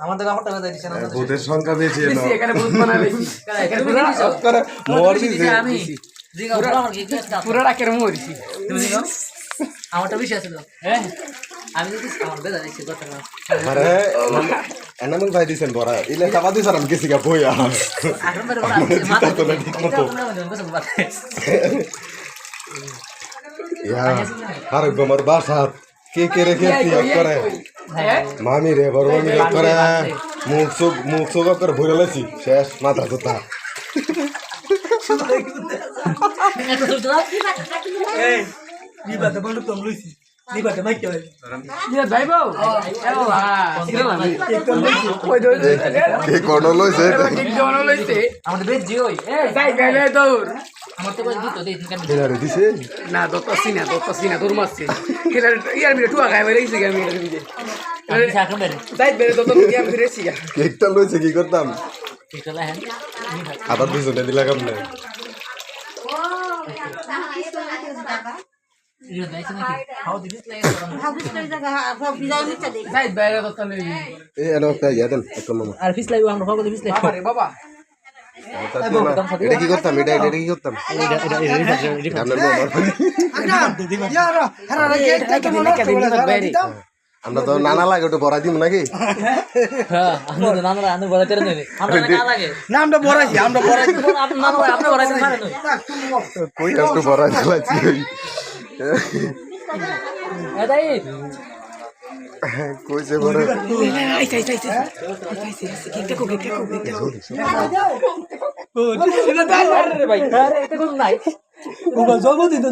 আমাদের কাপড়টা বেঁধে দিছে না ভূতের সংখ্যা বেশি এলো এখানে ভূত বানাইছি আমি জিগা পুরো আমার কি পুরো রাকের মরিছি তুমি জিগা আমারটা বেশি আছে তো হ্যাঁ আমি যদি আমার বেঁধে দিছি কথা না আরে এনামুল ভাই দিছেন বড়া ইলে চাপা দিছেন আমি কিছু বইয়া এখন বের বড় মাথা তো ঠিক মতো ইয়া আর গোমর বাসা কে কে রেখে কি করে মামি রে বড় মামি রে করে মুখ সুখ করে ভরে লাইছি শেষ মাথা কথা এই নিবাতে বন্ধ তো লইছি নিবাতে মাইক কই ইয়া যাইবো এলো কই দই কে কোন লইছে ঠিক জন লইছে আমাদের বেশ জি ওই যাই গেলে দৌড় আমার তো কই দিত দেই ঠিক আছে এনারে দিছে না দতসিনা দৌড় মারছে ইয়ার মিলে টুয়া খাই বেরিয়েছে আমি এর মিলে আমি সাকম বেরে যাই বেরে দত গেম ফিরেছি কেকটা লইছে কি করতাম ঠিক আছে হ্যাঁ আবার দুজনে দিলা কাম না ইয়ে দাইছ নাকি হাউ দিস লাগে যাই বেরে দত লই এ এনো একটা ইয়াদেন একটা মামা আর ফিস লাইও আমরা ফাগো ফিস লাইও বাবা রে বাবা এটা কি করতাম এটা কি করতাম আপনার আমরা তো নানা লাগে ওটা বড়াই দিব নাকি হ্যাঁ আমরা তো নানা আনু বড় করে নেবে আমরা না লাগে না আমরা বড়াইছি আমরা বড়াইছি আপনি নানা আপনি বড় করে মারেন কই একটু বড়াই চালাচ্ছি এদাই কইছে বড় ভাই আরে এটা কোন নাই জগদিন